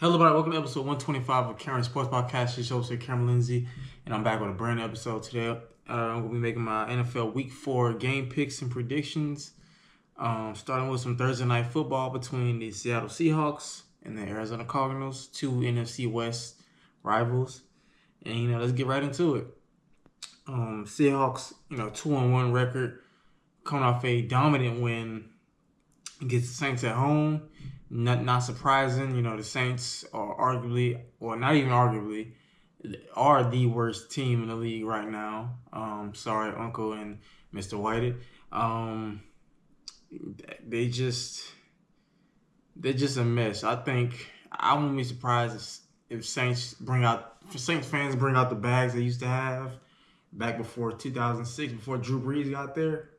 Hello, everybody. Welcome to episode 125 of Karen Sports Podcast. This host here, Cameron Lindsay, and I'm back with a brand new episode today. I'm going to be making my NFL Week 4 game picks and predictions, starting with some Thursday night football between the Seattle Seahawks and the Arizona Cardinals, two NFC West rivals. And, let's get right into it. Seahawks, 2-1 record, coming off a dominant win against the Saints at home. Not surprising, the Saints are arguably, or not even arguably, are the worst team in the league right now. Sorry, Uncle and Mr. Whited. They're just a mess. I think I wouldn't be surprised if Saints fans bring out the bags they used to have back before 2006, before Drew Brees got there.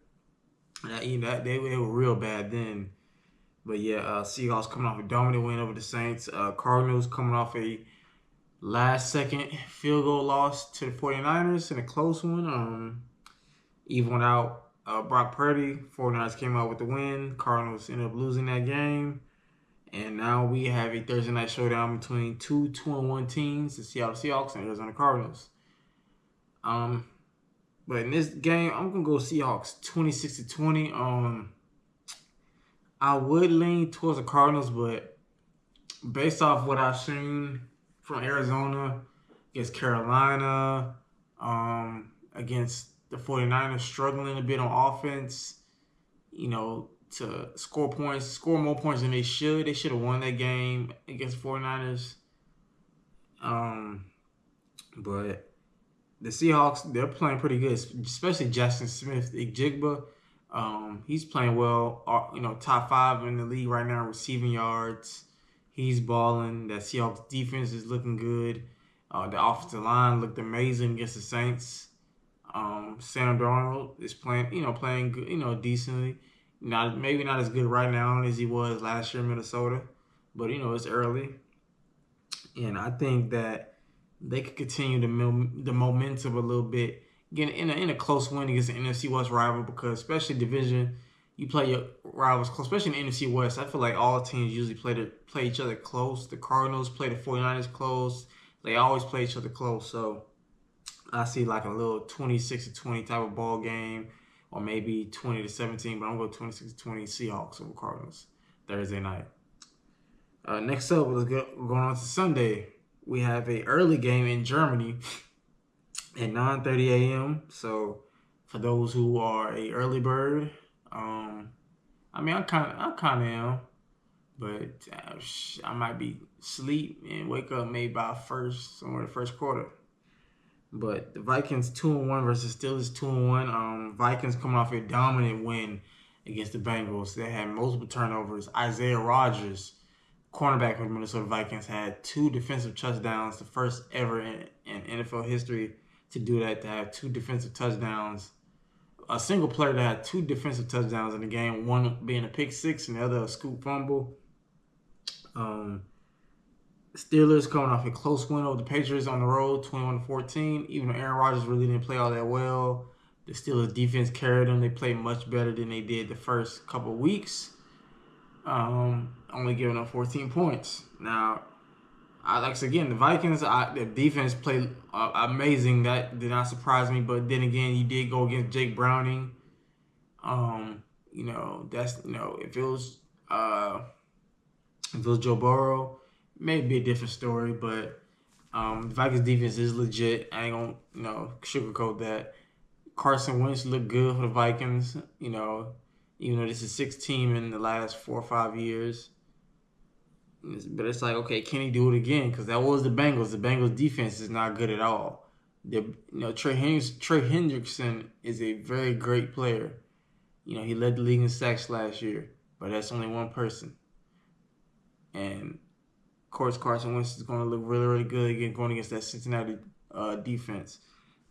They were real bad then. But yeah, Seahawks coming off a dominant win over the Saints. Cardinals coming off a last-second field goal loss to the 49ers in a close one. Even without Brock Purdy, 49ers came out with the win. Cardinals ended up losing that game. And now we have a Thursday night showdown between two 2-1 teams, the Seattle Seahawks and Arizona Cardinals. But in this game, I'm going to go Seahawks 26-20. I would lean towards the Cardinals, but based off what I've seen from Arizona against Carolina, against the 49ers struggling a bit on offense, to score more points than they should. They should have won that game against the 49ers. But the Seahawks, they're playing pretty good, especially Jackson Smith-Njigba. He's playing well. Top 5 in the league right now, receiving yards. He's balling. That Seahawks defense is looking good. The offensive line looked amazing against the Saints. Sam Darnold is playing good, decently. Maybe not as good right now as he was last year in Minnesota, but it's early, and I think that they could continue the momentum a little bit. Again, in a close win against the NFC West rival, because especially division, you play your rivals close, especially in the NFC West. I feel like all teams usually play each other close. The Cardinals play the 49ers close. They always play each other close. So I see like a little 26-20 type of ball game, or maybe 20-17, but I'm going to go 26-20 Seahawks over Cardinals Thursday night. Next up, we're going on to Sunday. We have an early game in Germany at 9:30 a.m. So for those who are a early bird, I kind of am, but I might be asleep and wake up maybe by somewhere in the first quarter. But the Vikings 2-1 versus Steelers 2-1. Vikings coming off a dominant win against the Bengals. They had multiple turnovers. Isaiah Rodgers, cornerback for the Minnesota Vikings, had 2 defensive touchdowns, the first ever in NFL history to do that, to have 2 defensive touchdowns. A single player that had 2 defensive touchdowns in the game, one being a pick six and the other a scoop fumble. Steelers coming off a close win over the Patriots on the road, 21-14. Even though Aaron Rodgers really didn't play all that well, the Steelers defense carried them. They played much better than they did the first couple of weeks, only giving up 14 points. Now, the Vikings, their defense played amazing. That did not surprise me. But then again, you did go against Jake Browning. If it was Joe Burrow, maybe a different story. But the Vikings defense is legit. I ain't gonna sugarcoat that. Carson Wentz looked good for the Vikings. Even though this is 6th team in the last 4 or 5 years. But it's like, okay, can he do it again? Because that was the Bengals. The Bengals defense is not good at all. Trey Hendrickson is a very great player. He led the league in sacks last year, but that's only one person. And of course, Carson Wentz is going to look really, really good again going against that Cincinnati defense.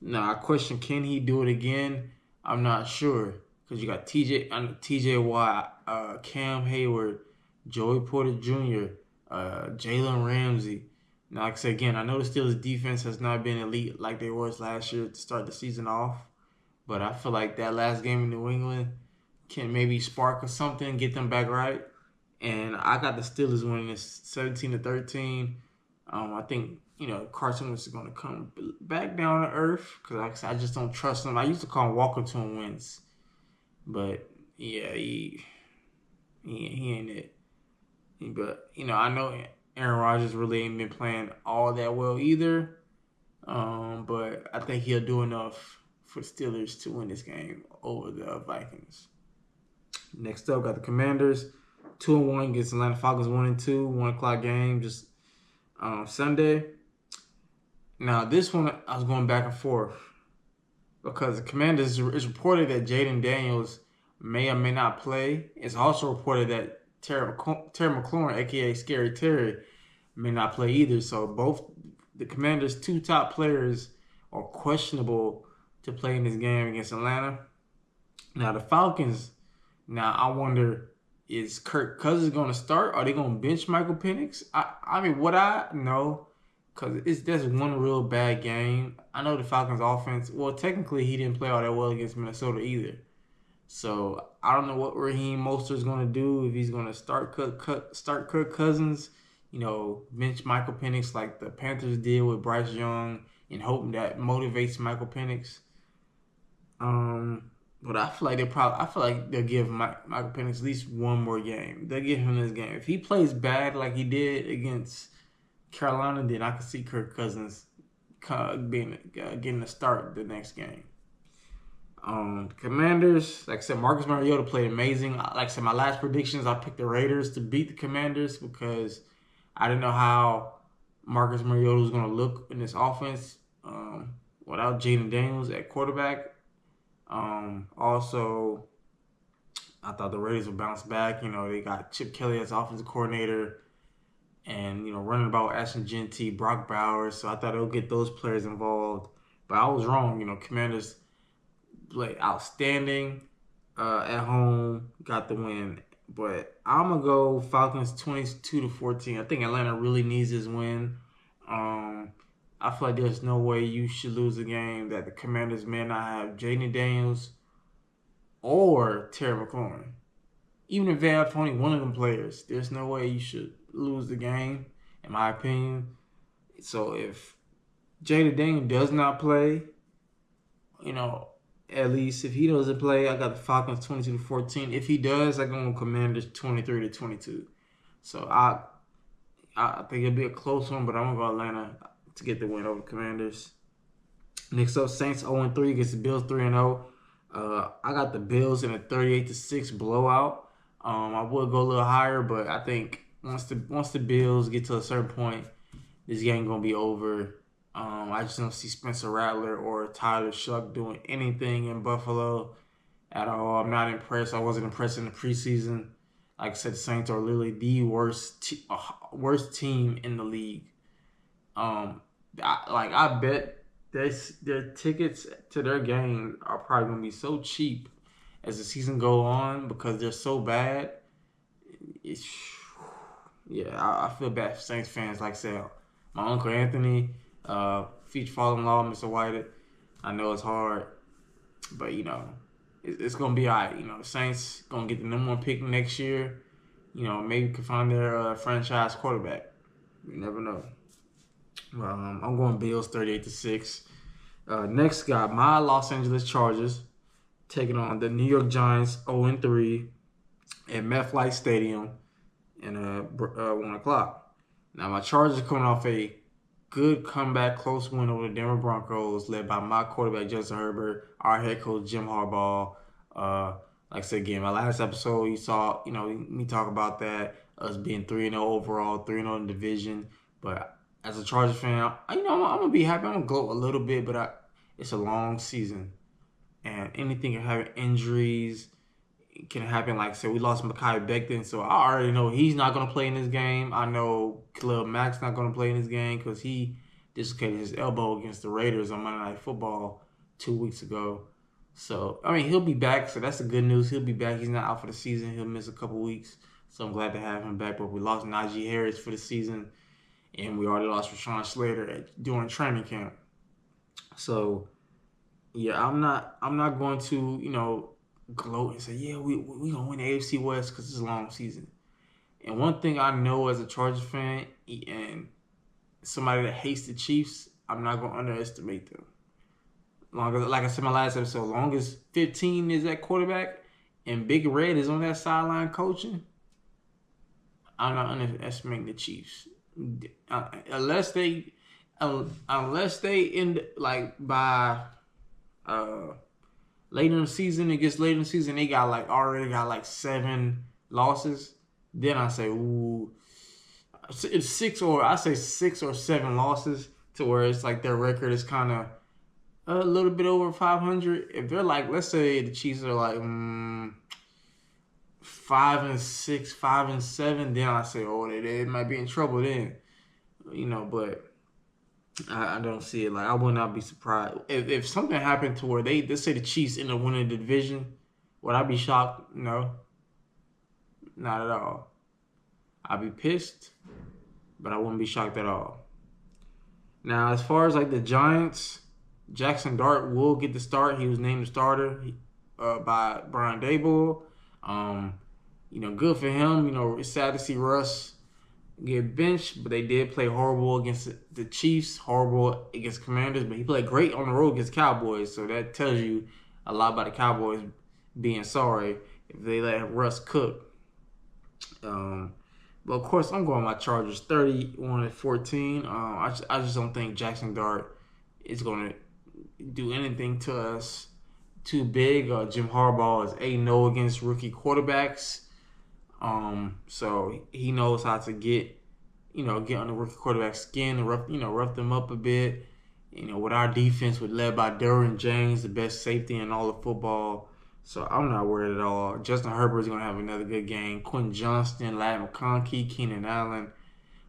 Now, I question, can he do it again? I'm not sure, because you got TJ Watt, Cam Hayward, Joey Porter Jr., Jalen Ramsey. Now, like I said again, I know the Steelers' defense has not been elite like they was last year to start the season off, but I feel like that last game in New England can maybe spark or something, get them back right. And I got the Steelers winning this 17-13. I think Carson Wentz is going to come back down to earth because I just don't trust him. I used to call him Walker to him Wentz, but yeah, he ain't it. But I know Aaron Rodgers really ain't been playing all that well either. But I think he'll do enough for the Steelers to win this game over the Vikings. Next up, got the Commanders, 2-1 against Atlanta Falcons, 1-2, 1:00 game, just Sunday. Now this one I was going back and forth because the Commanders, it's reported that Jaden Daniels may or may not play. It's also reported that Terry McLaurin, aka Scary Terry, may not play either. So both the Commanders' two top players are questionable to play in this game against Atlanta. Now the Falcons. Now I wonder, is Kirk Cousins going to start? Are they going to bench Michael Penix? I mean, what I know, because that's one real bad game. I know the Falcons' offense. Well, technically he didn't play all that well against Minnesota either. So I don't know what Raheem Mostert's going to do, if he's going to start Kirk Cousins, bench Michael Penix like the Panthers did with Bryce Young, and hoping that motivates Michael Penix. But I feel like they'll give Michael Penix at least one more game. They'll give him this game. If he plays bad like he did against Carolina, then I can see Kirk Cousins getting a start the next game. Commanders, like I said, Marcus Mariota played amazing. Like I said, my last predictions, I picked the Raiders to beat the Commanders because I didn't know how Marcus Mariota was going to look in this offense without Jaden Daniels at quarterback. Also, I thought the Raiders would bounce back. They got Chip Kelly as offensive coordinator and, running about Ashton Genty, Brock Bowers. So I thought it would get those players involved. But I was wrong. Commanders played outstanding at home, got the win. But I'm going to go Falcons 22-14. I think Atlanta really needs this win. I feel like there's no way you should lose a game that the Commanders may not have Jaden Daniels or Terry McLaurin. Even if they have only one of them players, there's no way you should lose the game, in my opinion. So if Jaden Daniels does not play, at least if he doesn't play, I got the Falcons 22-14. If he does, I go with Commanders 23-22. So I think it'll be a close one, but I'm gonna go Atlanta to get the win over the Commanders. Next up, Saints 0-3 against the Bills 3-0. I got the Bills in a 38-6 blowout. I would go a little higher, but I think once the Bills get to a certain point, this game gonna be over. I just don't see Spencer Rattler or Tyler Shuck doing anything in Buffalo at all. I'm not impressed. I wasn't impressed in the preseason. Like I said, the Saints are literally the worst team in the league. I bet their tickets to their game are probably gonna be so cheap as the season go on because they're so bad. I feel bad for Saints fans. Like I said, my Uncle Anthony, future father-in-law, Mr. White. I know it's hard, but it's gonna be alright. The Saints gonna get the number one pick next year. Maybe can find their franchise quarterback. You never know. Well, I'm going Bills 38-6. Next, got my Los Angeles Chargers taking on the New York Giants 0-3 at MetLife Stadium at 1:00. Now, my Chargers coming off a good comeback, close win over the Denver Broncos, led by my quarterback Justin Herbert, our head coach Jim Harbaugh. Like I said again, my last episode, you saw, me talk about that, us being 3-0 overall, 3-0 in the division. But as a Chargers fan, I'm gonna be happy. I'm gonna gloat a little bit, but it's a long season, and anything can happen. Injuries can happen. Like I said, we lost Mekhi Becton, so I already know he's not gonna play in this game. I know Khalil Mack's not gonna play in this game because he dislocated his elbow against the Raiders on Monday Night Football 2 weeks ago. So he'll be back. So that's the good news. He'll be back. He's not out for the season. He'll miss a couple weeks. So I'm glad to have him back. But we lost Najee Harris for the season. And we already lost Rashawn Slater during training camp. So, yeah, I'm not going to, gloat and say, yeah, we going to win the AFC West because it's a long season. And one thing I know as a Chargers fan and somebody that hates the Chiefs, I'm not gonna underestimate them. Long as, like I said in my last episode, long as 15 is at quarterback and Big Red is on that sideline coaching, I'm not underestimating the Chiefs. Unless they end like by later in the season, it gets later in the season, they already got like 7 losses. Then I say, ooh, it's 6 or 7 losses to where it's like their record is kind of a little bit over 500. If they're like, let's say the Chiefs are like 5-6, 5-7, then I say, oh, they might be in trouble then, But I don't see it. Like, I would not be surprised if something happened to where let's say the Chiefs end up winning the division. Would I be shocked? No, not at all. I'd be pissed, but I wouldn't be shocked at all. Now, as far as like the Giants, Jackson Dart will get the start. He was named the starter by Brian Daboll. Good for him. It's sad to see Russ get benched, but they did play horrible against the Chiefs, horrible against Commanders, but he played great on the road against Cowboys, so that tells you a lot about the Cowboys being sorry if they let Russ cook. But of course, I'm going my Chargers 31-14. I just don't think Jackson Dart is going to do anything to us too big. Jim Harbaugh is 8-0 against rookie quarterbacks. So he knows how to get on the rookie quarterback's skin and rough them up a bit. With our defense, led by Derwin James, the best safety in all of football. So I'm not worried at all. Justin Herbert is going to have another good game. Quentin Johnston, Ladd McConkey, Keenan Allen.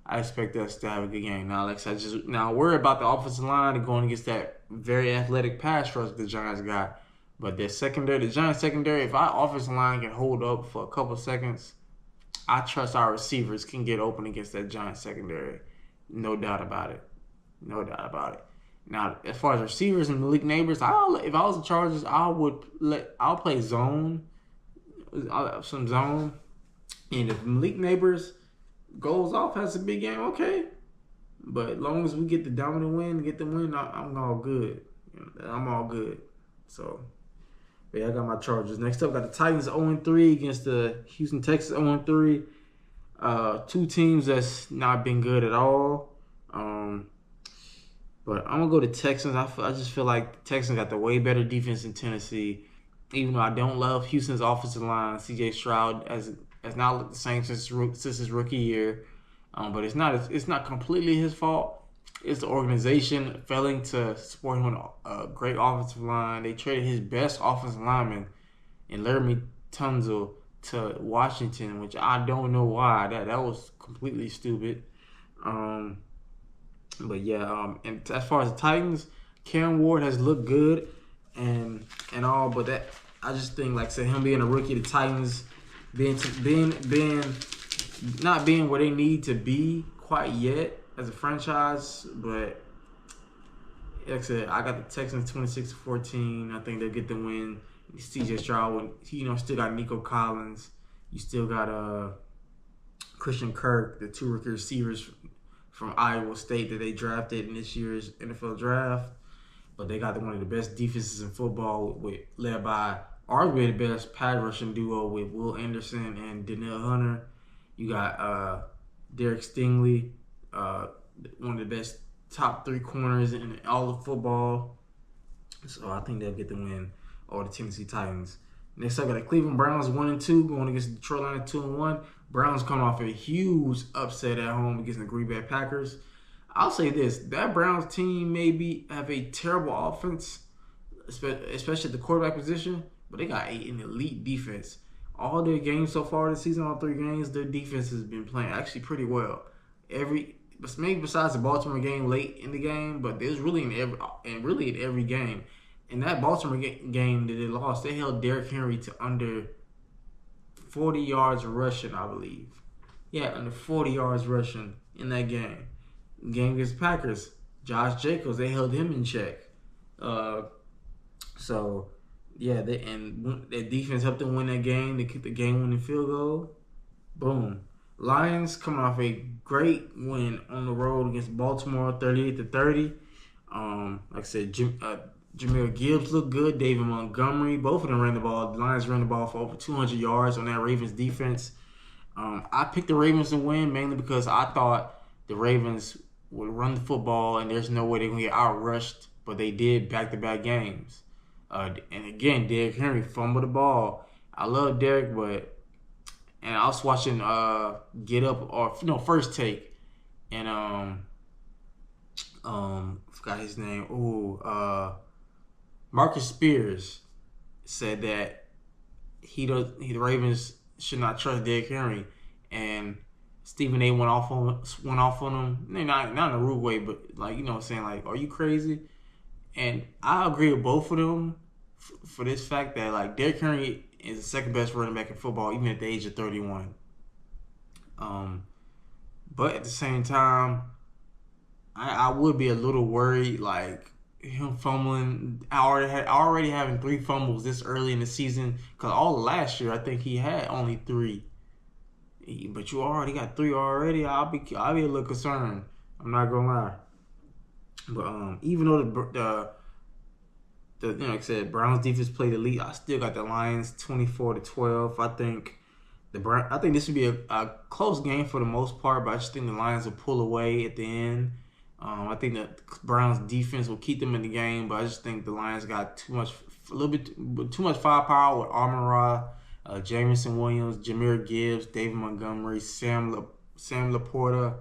I expect us to have a good game. Now, like I said, now worry about the offensive line and going against that very athletic pass rush the Giants got. But the Giants secondary, if our offensive line can hold up for a couple seconds, I trust our receivers can get open against that Giants secondary. No doubt about it. No doubt about it. Now, as far as receivers and Malik Neighbors, if I was the Chargers, I'll play zone, some zone, and if Malik Neighbors goes off, has a big game, okay. But as long as we get the dominant win, I'm all good. I'm all good. So, yeah, I got my Chargers. Next up, got the Titans 0-3 against the Houston Texans 0-3. Two teams that's not been good at all. But I'm going to go to Texans. I just feel like the Texans got the way better defense in Tennessee. Even though I don't love Houston's offensive line, C.J. Stroud has not looked the same since his rookie year. But it's not completely his fault. It's the organization failing to support him on a great offensive line. They traded his best offensive lineman in Laramie Tunsil to Washington, which I don't know why. That was completely stupid. But yeah, and as far as the Titans, Cam Ward has looked good and all, but that I just think, like I said, him being a rookie, the Titans not being where they need to be quite yet as a franchise. But like I said, I got the Texans 26-14. I think they'll get the win. C.J. Stroud, still got Nico Collins. You still got Christian Kirk, the 2 rookie receivers from Iowa State that they drafted in this year's NFL draft. But they got one of the best defenses in football, led by arguably the best pass rushing duo with Will Anderson and Danielle Hunter. You got Derek Stingley, one of the best top 3 corners in all of football. So I think they'll get the win over the Tennessee Titans. Next up, got the Cleveland Browns 1-2 going against the Detroit Lions 2-1. Browns coming off a huge upset at home against the Green Bay Packers. I'll say this: that Browns team maybe have a terrible offense, especially at the quarterback position, but they got an elite defense. All their games so far this season, all 3 games, their defense has been playing actually pretty well. Maybe besides the Baltimore game late in the game, but there's really in every game. In that Baltimore game that they lost, they held Derrick Henry to under 40 yards rushing, I believe. Yeah, under 40 yards rushing in that game. Game against the Packers, Josh Jacobs, they held him in check. So, yeah, their defense helped them win that game. They kicked the game-winning field goal. Boom. Lions coming off a great win on the road against Baltimore, 38-30. Like I said, Jameer Gibbs looked good. David Montgomery, both of them ran the ball. The Lions ran the ball for over 200 yards on that Ravens defense. I picked the Ravens to win mainly because I thought the Ravens would run the football and there's no way they're going to get outrushed, but they did back-to-back games. And again, Derrick Henry fumbled the ball. I love Derrick, and I was watching Get Up or First Take, and forgot his name. Marcus Spears said that the Ravens should not trust Derrick Henry, and Stephen A went off on him. Not in a rude way, but saying are you crazy? And I agree with both of them for this fact that Derrick Henry is the second best running back in football, even at the age of 31. But at the same time, I would be a little worried, him fumbling. Already having 3 fumbles this early in the season, because all of last year I think he had only 3. But you already got 3 already. I'll be a little concerned. I'm not gonna lie. But even though like I said, Browns defense played elite, I still got the Lions 24-12. I think this would be a close game for the most part, but I just think the Lions will pull away at the end. I think the Browns defense will keep them in the game, but I just think the Lions got a little bit too much firepower with Amon-Ra, Jamison Williams, Jameer Gibbs, David Montgomery, Sam Laporta,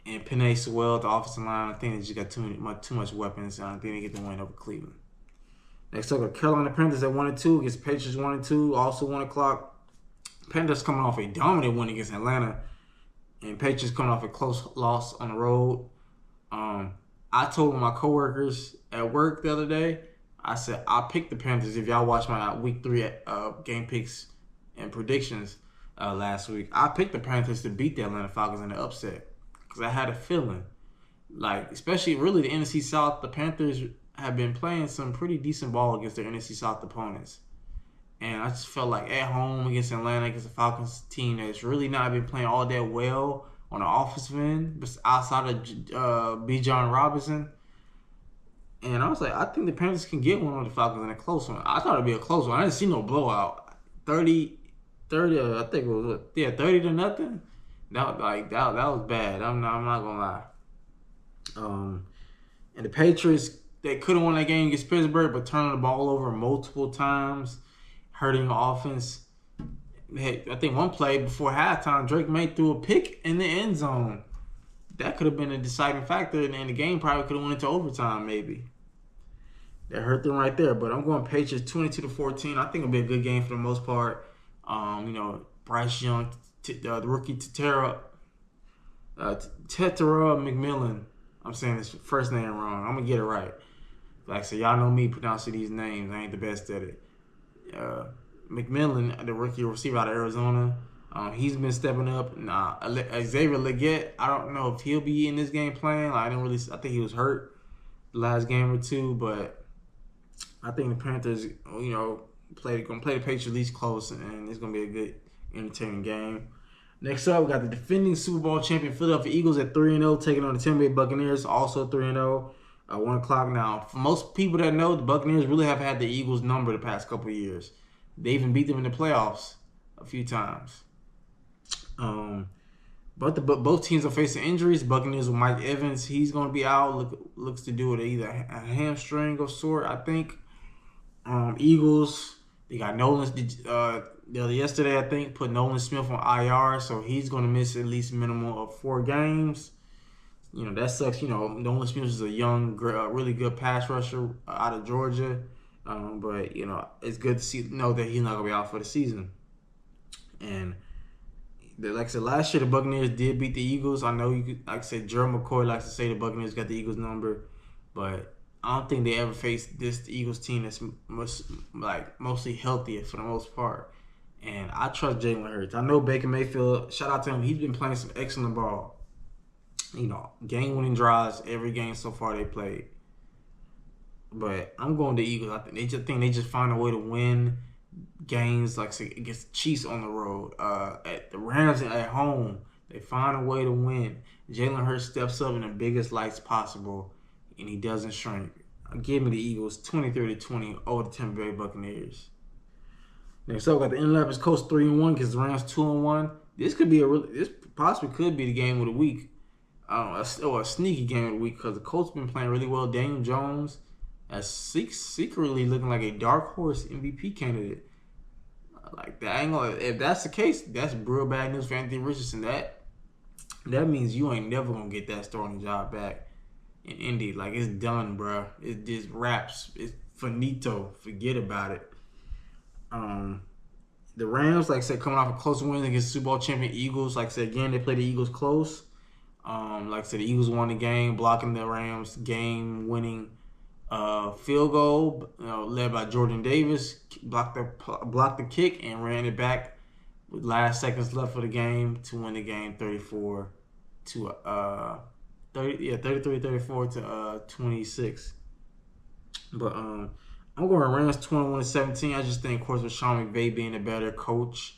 and Penei Sewell at the offensive line. I think they just got too much weapons, and I think they get the win over Cleveland. Next up, Carolina Panthers at 1-2 against Patriots 1-2, also 1 o'clock. Panthers coming off a dominant win against Atlanta, and Patriots coming off a close loss on the road. I told my coworkers at work the other day, I said, I picked the Panthers. If y'all watch my week 3 game picks and predictions last week, I picked the Panthers to beat the Atlanta Falcons in the upset because I had a feeling. Especially really the NFC South, the Panthers have been playing some pretty decent ball against their NFC South opponents. And I just felt like at home against Atlanta, against the Falcons team that's really not been playing all that well on the offensive end, outside of Bijan Robinson. And I was like, I think the Panthers can get one on the Falcons in a close one. I thought it'd be a close one. I didn't see no blowout. 30, I think it was 30-0. That was bad. I'm not gonna lie. And the Patriots, they could have won that game against Pittsburgh, but turning the ball over multiple times, hurting the offense. I think one play before halftime, Drake May threw a pick in the end zone. That could have been a deciding factor, and the game probably could have went into overtime maybe. That hurt them right there. But I'm going Patriots 22-14. I think it'll be a good game for the most part. Bryce Young, the rookie Tetera McMillan. I'm saying his first name wrong. I'm going to get it right. Like I said, y'all know me pronouncing these names. I ain't the best at it. McMillan, the rookie receiver out of Arizona, he's been stepping up. Xavier Legette, I don't know if he'll be in this game playing. I think he was hurt the last game or two, but I think the Panthers, gonna play the Patriots at least close, and it's gonna be a good, entertaining game. Next up, we got the defending Super Bowl champion Philadelphia Eagles at 3-0, taking on the Tampa Bay Buccaneers, also 3-0. 1 o'clock now. For most people that know, the Buccaneers really have had the Eagles' number the past couple of years. They even beat them in the playoffs a few times. But both teams are facing injuries. Buccaneers with Mike Evans, he's going to be out. Looks to do it either a hamstring of sort, I think. Eagles, they got Nolan. Yesterday, I think, put Nolan Smith on IR, so he's going to miss at least a minimum of 4 games. That sucks. Nolan Smith is a young, really good pass rusher out of Georgia. But it's good to know that he's not going to be out for the season. And like I said, last year the Buccaneers did beat the Eagles. I know like I said, Gerald McCoy likes to say the Buccaneers got the Eagles number, but I don't think they ever faced the Eagles team that's mostly healthy for the most part. And I trust Jalen Hurts. I know Baker Mayfield, shout out to him, he's been playing some excellent ball. Game-winning drives every game so far they played. But I'm going to Eagles. I think they just find a way to win. games like say, against the Chiefs on the road. At the Rams at home, they find a way to win. Jalen Hurts steps up in the biggest lights possible, and he doesn't shrink. Give me the Eagles 23-20 over the Tampa Bay Buccaneers. Next up, we got the Indianapolis Colts 3-1 against the Rams 2-1. This possibly could be the game of the week. Or a sneaky game of the week because the Colts been playing really well. Daniel Jones is secretly looking like a dark horse MVP candidate. Like that angle, if that's the case, that's real bad news for Anthony Richardson. That means you ain't never gonna get that starting job back in Indy. Like it's done, bro. It just wraps. It's finito. Forget about it. The Rams, like I said, coming off a close win against Super Bowl champion Eagles. Like I said, again, they played the Eagles close. Like I said, the Eagles won the game, blocking the Rams' game-winning field goal, led by Jordan Davis. Blocked the kick and ran it back with last seconds left for the game to win the game 33-34 to 26. But I'm going Rams 21-17. I just think, of course, with Sean McVay being a better coach,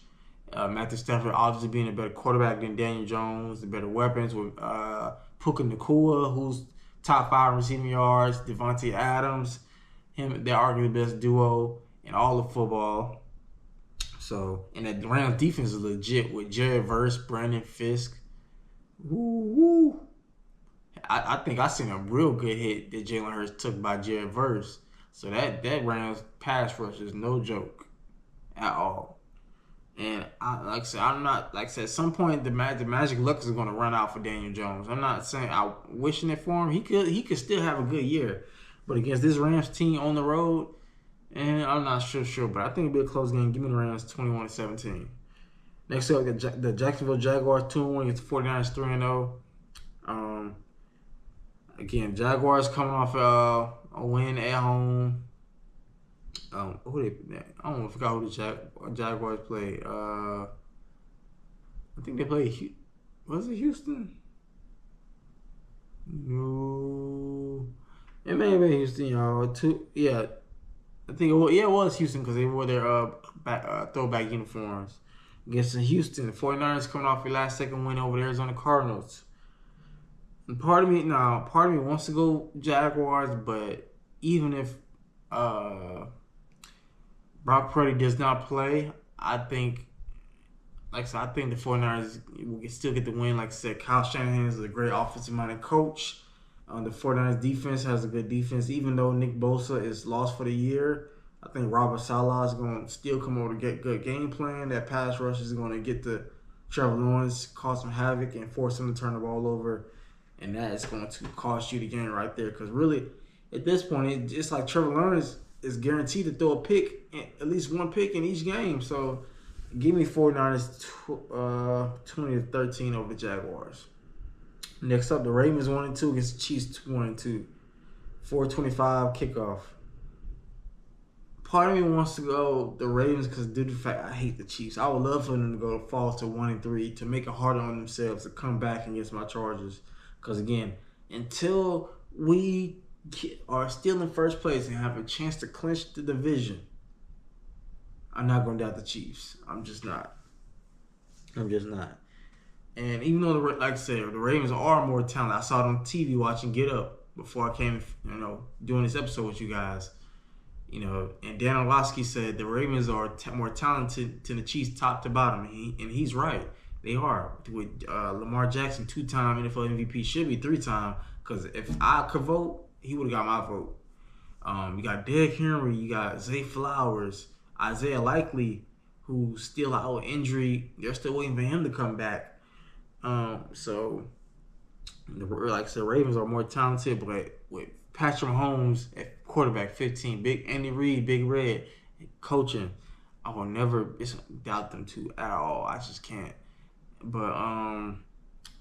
Matthew Stafford obviously being a better quarterback than Daniel Jones, the better weapons with Puka Nacua, who's top 5 receiving yards, Devontae Adams, they're arguably the best duo in all of football. So, and the Rams defense is legit with Jared Verse, Brandon Fisk. Woo. I think I seen a real good hit that Jalen Hurts took by Jared Verse. So that Rams pass rush is no joke at all. And like I said, at some point the magic luck is going to run out for Daniel Jones. I'm not saying I'm wishing it for him. He could still have a good year, but against this Rams team on the road, and I'm not sure. But I think it'll be a close game. Give me the Rams 21-17. Next up, the Jacksonville Jaguars 2-1 against the 49ers 3-0. Again, Jaguars coming off a win at home. Who they? I don't know. I forgot who the Jaguars played. I think they played. Was it Houston? No, it may have been Houston, y'all. I think it was Houston because they wore their throwback uniforms against Houston. The 49ers coming off a last second win over the Arizona Cardinals. And part of me wants to go Jaguars, but even if Brock Purdy does not play, I think the 49ers will still get the win. Like I said, Kyle Shanahan is a great offensive-minded coach. The 49ers defense has a good defense. Even though Nick Bosa is lost for the year, I think Robert Saleh is going to still come over to get good game plan. That pass rush is going to get to Trevor Lawrence, cause some havoc, and force him to turn the ball over. And that is going to cost you the game right there. Because really, at this point, it's like Trevor Lawrence is guaranteed to throw a pick, at least one pick in each game. So, give me 49ers 20-13 over the Jaguars. Next up, the Ravens 1-2 against the Chiefs 1-2. 4:25 kickoff. Part of me wants to go the Ravens because due to the fact I hate the Chiefs. I would love for them to go fall to 1-3 to make it harder on themselves to come back against my Chargers. Because again, until we are still in first place and have a chance to clinch the division, I'm not going to doubt the Chiefs. I'm just not. And even though, like I said, the Ravens are more talented. I saw it on TV watching Get Up before I came, doing this episode with you guys. And Dan Orlovsky said the Ravens are more talented than the Chiefs top to bottom. And he's right. They are. With Lamar Jackson, 2-time NFL MVP, should be 3-time. Because if I could vote, he would have got my vote. You got Derrick Henry. You got Zay Flowers. Isaiah Likely, who's still out with injury. They're still waiting for him to come back. So, like I said, Ravens are more talented. But with Patrick Mahomes at quarterback, 15. Big Andy Reid, Big Red, coaching, I will never doubt them to at all. I just can't. But I'm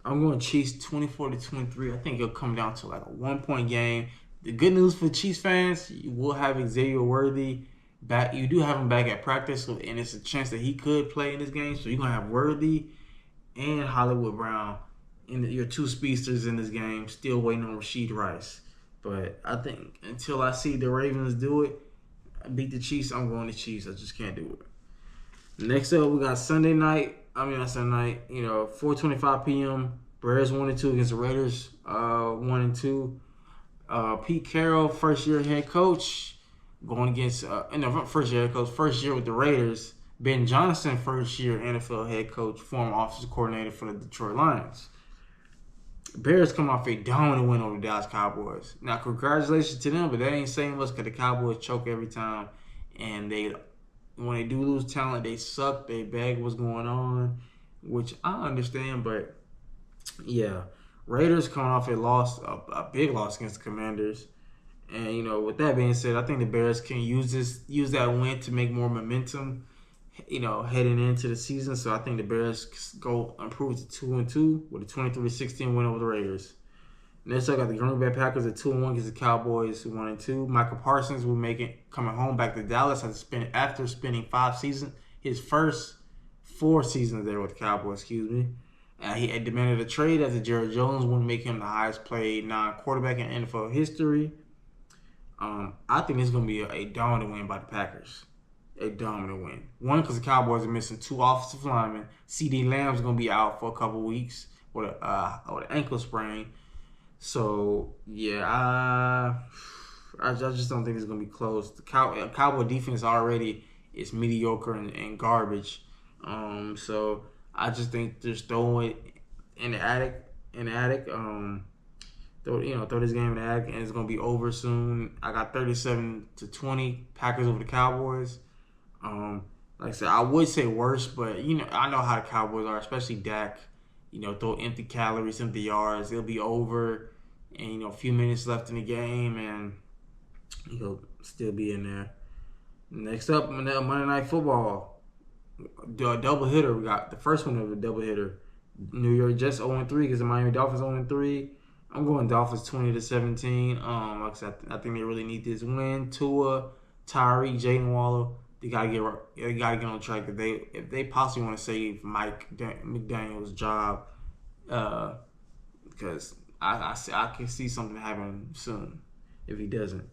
going Chiefs 24-23. I think it'll come down to like a 1-point game. The good news for Chiefs fans, you will have Xavier Worthy back. You do have him back at practice, and it's a chance that he could play in this game. So you're going to have Worthy and Hollywood Brown in your two speedsters in this game, still waiting on Rashid Rice. But I think until I see the Ravens do it, beat the Chiefs, I'm going to Chiefs. I just can't do it. Next up, we got Sunday night. I mean, not Sunday night. 4:25 p.m. Bears 1-2 against the Raiders. 1-2. Pete Carroll, first year head coach, going against first year head coach, first year with the Raiders. Ben Johnson, first year NFL head coach, former offensive coordinator for the Detroit Lions. Bears come off a dominant win over the Dallas Cowboys. Now, congratulations to them, but that ain't saying much because the Cowboys choke every time, and when they do lose talent, they suck. They beg what's going on, which I understand, but yeah. Raiders coming off a big loss against the Commanders. And, with that being said, I think the Bears can use that win to make more momentum, heading into the season. So I think the Bears go improve to 2-2 with a 23-16 win over the Raiders. Next, I got the Green Bay Packers at 2-1 against the Cowboys 1-2. Michael Parsons will coming home back to Dallas after spending 5 seasons, his first 4 seasons there with the Cowboys. He had demanded a trade after Jerry Jones wouldn't make him the highest paid non-quarterback in NFL history. I think it's going to be a dominant win by the Packers. A dominant win. One, because the Cowboys are missing 2 offensive linemen. CeeDee Lamb's going to be out for a couple weeks with an ankle sprain. So, yeah, I just don't think it's going to be close. The Cowboy defense already is mediocre and garbage. So I just think just throw it in the attic. Throw this game in the attic, and it's gonna be over soon. I got 37-20 Packers over the Cowboys. Like I said, I would say worse, but I know how the Cowboys are, especially Dak. Throw empty calories, empty yards. It'll be over, and a few minutes left in the game, and he'll still be in there. Next up, Monday Night Football. The double hitter. We got the first one of a double hitter. New York Jets 0-3 because the Miami Dolphins 0-3. I'm going Dolphins 20-17. Like I said, I think they really need this win. Tua, Tyreek, Jayden Waller, they gotta get on track. If they possibly want to save Mike McDaniel's job, because I can see something happen soon if he doesn't.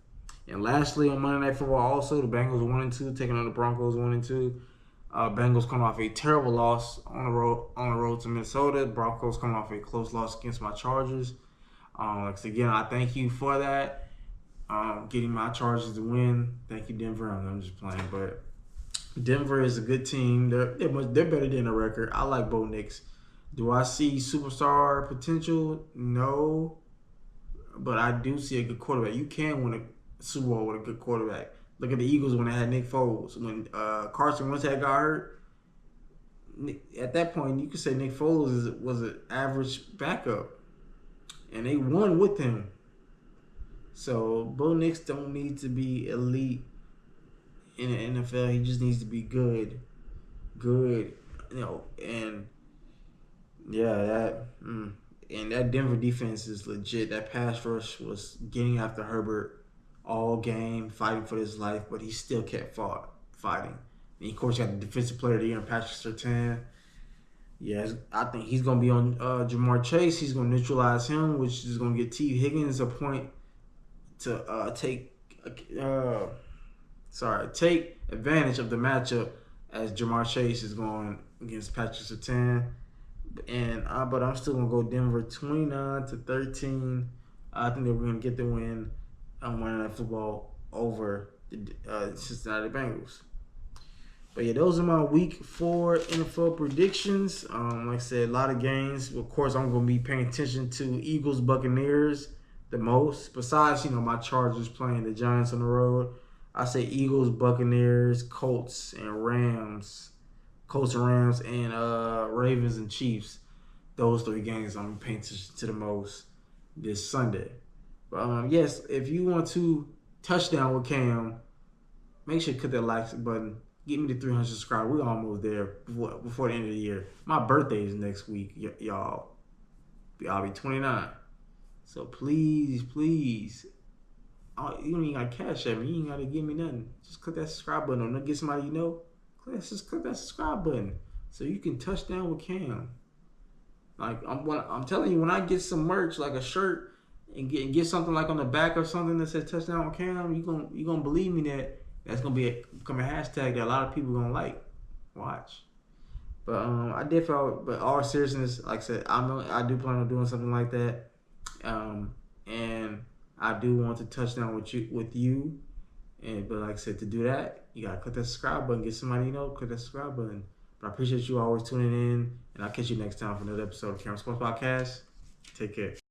And lastly, on Monday Night Football, also the Bengals 1-2 taking on the Broncos 1-2. Bengals coming off a terrible loss on the road to Minnesota. Broncos coming off a close loss against my Chargers. Again, I thank you for that. Getting my Chargers to win. Thank you, Denver. I'm just playing, but Denver is a good team. They're better than a record. I like Bo Nix. Do I see superstar potential? No, but I do see a good quarterback. You can win a Super Bowl with a good quarterback. Look at the Eagles when they had Nick Foles. When Carson Wentz got hurt, at that point, you could say Nick Foles was an average backup. And they won with him. So, Bo Nix don't need to be elite in the NFL. He just needs to be good. Good. And yeah, and that Denver defense is legit. That pass rush was getting after Herbert all game, fighting for his life, but he still kept fighting. And of course, you got the defensive player of the year, Patrick Surtain. Yeah, I think he's going to be on Jamar Chase. He's going to neutralize him, which is going to get T. Higgins a point to take advantage of the matchup as Jamar Chase is going against Patrick Surtain. But I'm still going to go Denver 29-13. I think that we're going to get the win on Monday Night Football over the Cincinnati Bengals. But yeah, those are my week 4 NFL predictions. Like I said, a lot of games. Of course, I'm going to be paying attention to Eagles, Buccaneers the most. Besides, my Chargers playing the Giants on the road. I say Eagles, Buccaneers, Colts, and Rams. Colts and Rams, and Ravens and Chiefs. Those 3 games I'm paying attention to the most this Sunday. But yes, if you want to touchdown with Cam, make sure you click that like button. Get me to 300 subscribers. We're almost there before the end of the year. My birthday is next week, y'all. I'll be 29. So please, you don't even got to cash at me. You ain't got to give me nothing. Just click that subscribe button. Or get somebody you know. Just click that subscribe button so you can touch down with Cam. Like I'm telling you, when I get some merch, like a shirt, and get something like on the back or something that says touchdown with Cam, you gonna believe me that That's gonna become a hashtag that a lot of people gonna like. Watch. But I did feel, but all seriousness, like I said, I do plan on doing something like that, and I do want to touch down with you, and but like I said, to do that, you gotta click that subscribe button, get somebody click that subscribe button. But I appreciate you always tuning in, and I'll catch you next time for another episode of Cameron Sports Podcast. Take care.